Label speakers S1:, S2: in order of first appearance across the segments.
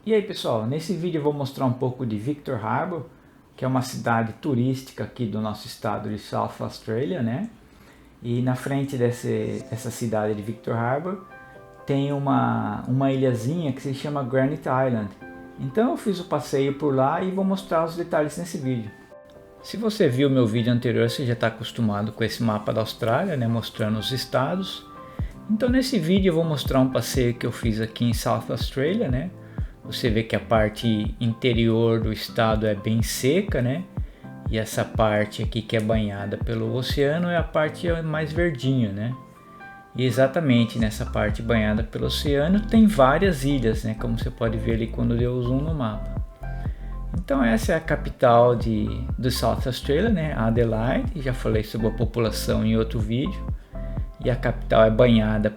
S1: E aí pessoal, nesse vídeo eu vou mostrar um pouco de Victor Harbor, que é uma cidade turística aqui do nosso estado de South Australia, né? E na frente dessa cidade de Victor Harbor tem uma ilhazinha que se chama Granite Island. Então eu fiz o passeio por lá e vou mostrar os detalhes nesse vídeo. Se você viu meu vídeo anterior, você já está acostumado com esse mapa da Austrália, né? Mostrando os estados. Então nesse vídeo eu vou mostrar um passeio que eu fiz aqui em South Australia, né? Você vê que a parte interior do estado é bem seca, né? E essa parte aqui que é banhada pelo oceano é a parte mais verdinha, né? E exatamente nessa parte banhada pelo oceano tem várias ilhas, né? Como você pode ver ali quando deu zoom no mapa. Então essa é a capital do South Australia, né? Adelaide. Já falei sobre a população em outro vídeo. E a capital é banhada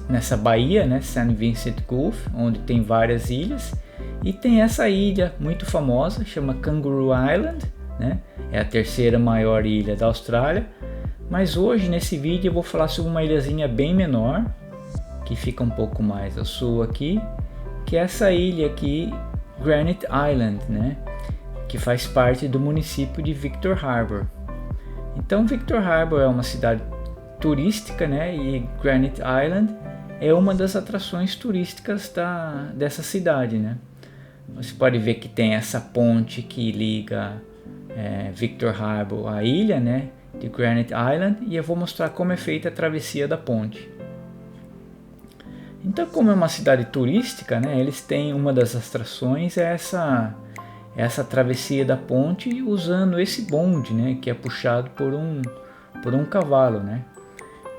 S1: nessa baía, né, St. Vincent Gulf, onde tem várias ilhas, e tem essa ilha muito famosa, chama Kangaroo Island, né, é a terceira maior ilha da Austrália, mas hoje nesse vídeo eu vou falar sobre uma ilhazinha bem menor, que fica um pouco mais ao sul aqui, que é essa ilha aqui, Granite Island, né, que faz parte do município de Victor Harbor. Então Victor Harbor é uma cidade turística, né? E Granite Island é uma das atrações turísticas dessa cidade, né? Você pode ver que tem essa ponte que liga Victor Harbor à ilha, né? De Granite Island, e eu vou mostrar como é feita a travessia da ponte. Então, como é uma cidade turística, né? Eles têm uma das atrações essa travessia da ponte usando esse bonde, né? Que é puxado por um cavalo, né?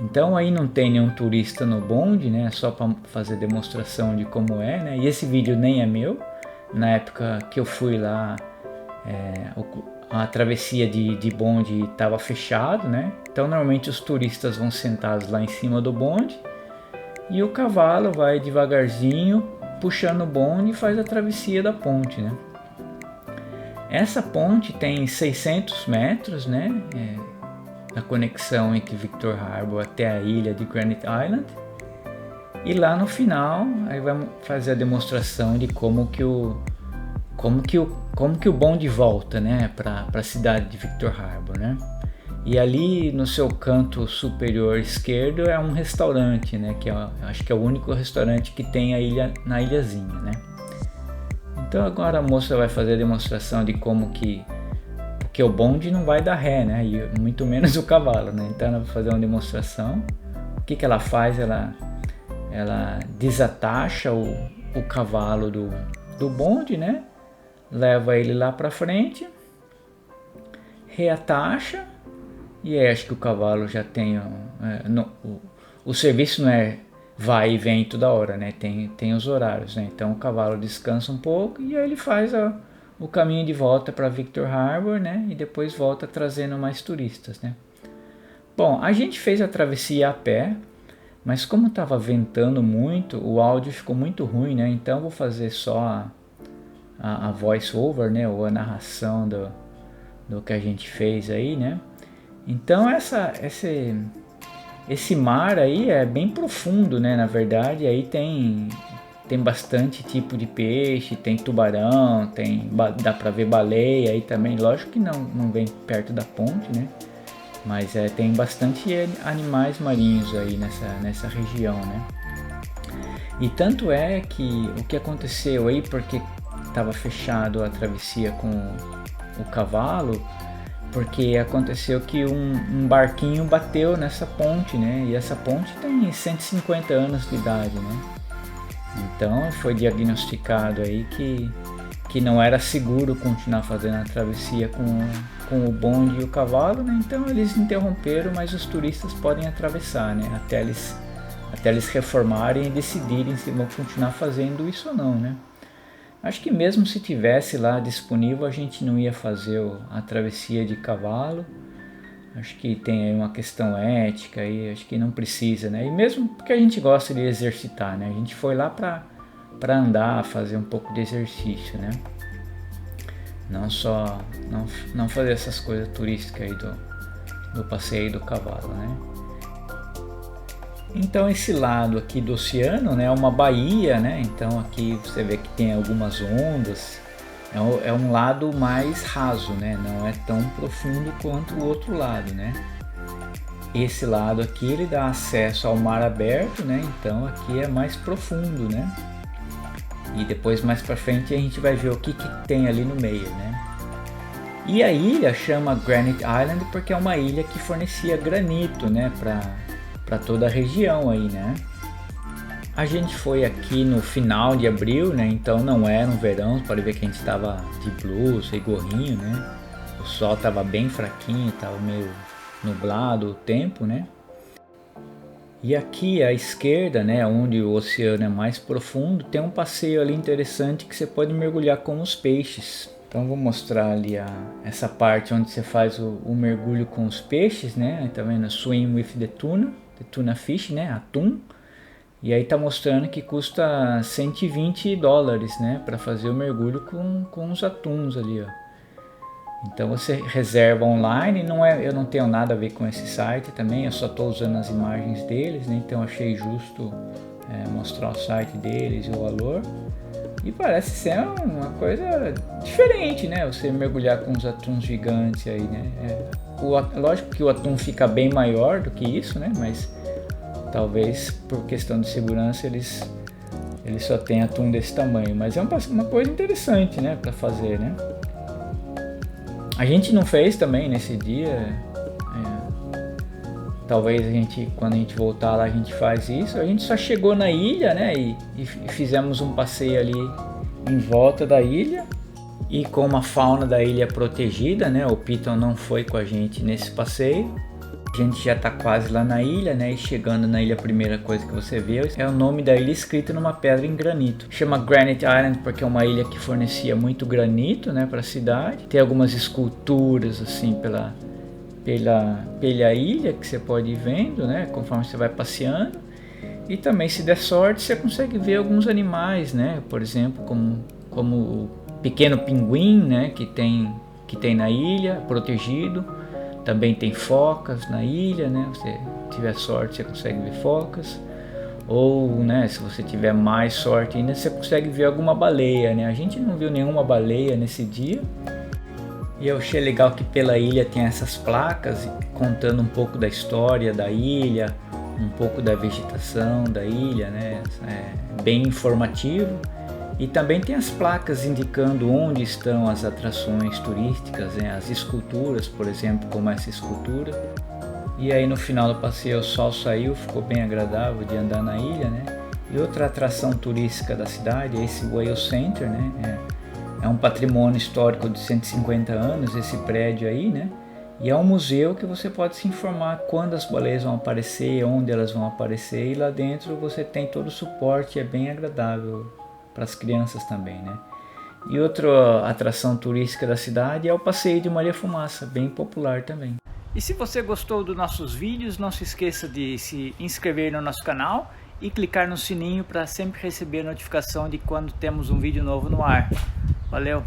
S1: Então aí não tem nenhum turista no bonde, né? Só para fazer demonstração de como é, né? E esse vídeo nem é meu. Na época que eu fui lá, a travessia de bonde estava fechado, né? Então normalmente os turistas vão sentados lá em cima do bonde e o cavalo vai devagarzinho puxando o bonde e faz a travessia da ponte, né? Essa ponte tem 600 metros, né? A conexão entre Victor Harbor até a ilha de Granite Island, e lá no final aí vamos fazer a demonstração de como que o bonde volta, né, para a cidade de Victor Harbor, né? E ali no seu canto superior esquerdo é um restaurante, né, que acho que é o único restaurante que tem na ilhazinha, né? Então agora a moça vai fazer a demonstração de como que o bonde não vai dar ré, né? E muito menos o cavalo, né? Então ela vai fazer uma demonstração. O que ela faz? Ela desatacha o cavalo do bonde, né? Leva ele lá para frente, reatacha, e aí acho que o cavalo já tem o serviço não é vai e vem toda hora, né? Tem os horários, né? Então o cavalo descansa um pouco e aí ele faz o caminho de volta para Victor Harbor, né? E depois volta trazendo mais turistas, né? Bom, a gente fez a travessia a pé, mas como estava ventando muito, o áudio ficou muito ruim, né? Então eu vou fazer só a voice over, né? Ou a narração do que a gente fez aí, né? Então esse mar aí é bem profundo, né? Na verdade, aí tem bastante tipo de peixe, tem tubarão, dá para ver baleia aí também. Lógico que não vem perto da ponte, né? Mas tem bastante animais marinhos aí nessa região, né? E tanto é que o que aconteceu aí, porque estava fechado a travessia com o cavalo, porque aconteceu que um barquinho bateu nessa ponte, né? E essa ponte tem 150 anos de idade, né? Então foi diagnosticado aí que não era seguro continuar fazendo a travessia com o bonde e o cavalo, né? Então eles interromperam, mas os turistas podem atravessar, né? Até eles reformarem e decidirem se vão continuar fazendo isso ou não, né? Acho que mesmo se tivesse lá disponível, a gente não ia fazer a travessia de cavalo. Acho que tem aí uma questão ética e acho que não precisa, né? E mesmo porque a gente gosta de exercitar, né? A gente foi lá para andar, fazer um pouco de exercício, né? Não fazer essas coisas turísticas aí do passeio do cavalo, né? Então esse lado aqui do oceano, né, é uma baía, né? Então aqui você vê que tem algumas ondas. É um lado mais raso, né? Não é tão profundo quanto o outro lado, né? Esse lado aqui ele dá acesso ao mar aberto, né? Então aqui é mais profundo, né? E depois mais para frente a gente vai ver o que tem ali no meio, né? E a ilha chama Granite Island porque é uma ilha que fornecia granito, né? Para toda a região aí, né? A gente foi aqui no final de abril, né? Então não era no verão, pode ver que a gente estava de blusa e gorrinho, né? O sol estava bem fraquinho, estava meio nublado o tempo, né? E aqui à esquerda, né, onde o oceano é mais profundo, tem um passeio ali interessante que você pode mergulhar com os peixes. Então vou mostrar ali essa parte onde você faz o mergulho com os peixes, né? Tá vendo? Swim with the tuna fish, né? Atum. E aí tá mostrando que custa $120, né, para fazer o mergulho com os atuns ali, ó. Então você reserva online, eu não tenho nada a ver com esse site também, eu só estou usando as imagens deles, né, então achei justo mostrar o site deles e o valor. E parece ser uma coisa diferente, né, você mergulhar com os atuns gigantes aí, né. Lógico que o atum fica bem maior do que isso, né, mas talvez por questão de segurança eles só têm atum desse tamanho, mas é uma coisa interessante, né, para fazer, né. A gente não fez também nesse dia, talvez quando a gente voltar lá a gente faz isso. A gente só chegou na ilha, né, e fizemos um passeio ali em volta da ilha. E como a fauna da ilha é protegida, né, o Piton não foi com a gente nesse passeio. A gente já está quase lá na ilha, né? E chegando na ilha, a primeira coisa que você vê é o nome da ilha escrito numa pedra em granito. Chama Granite Island porque é uma ilha que fornecia muito granito, né, para a cidade. Tem algumas esculturas assim pela ilha que você pode ir vendo, né, conforme você vai passeando. E também, se der sorte, você consegue ver alguns animais, né? Por exemplo, como o pequeno pinguim, né, que tem na ilha, protegido. Também tem focas na ilha, né? Se tiver sorte, você consegue ver focas. Ou, né, se você tiver mais sorte ainda, você consegue ver alguma baleia, né? A gente não viu nenhuma baleia nesse dia. E eu achei legal que pela ilha tem essas placas contando um pouco da história da ilha, um pouco da vegetação da ilha, né? É bem informativo. E também tem as placas indicando onde estão as atrações turísticas, né? As esculturas, por exemplo, como essa escultura. E aí no final do passeio o sol saiu, ficou bem agradável de andar na ilha, né? E outra atração turística da cidade é esse Whale Center, né? É um patrimônio histórico de 150 anos, esse prédio aí, né? E é um museu que você pode se informar quando as baleias vão aparecer, onde elas vão aparecer. E lá dentro você tem todo o suporte, é bem agradável para as crianças também, né? E outra atração turística da cidade é o passeio de Maria Fumaça, bem popular também. E se você gostou dos nossos vídeos, não se esqueça de se inscrever no nosso canal e clicar no sininho para sempre receber notificação de quando temos um vídeo novo no ar. Valeu!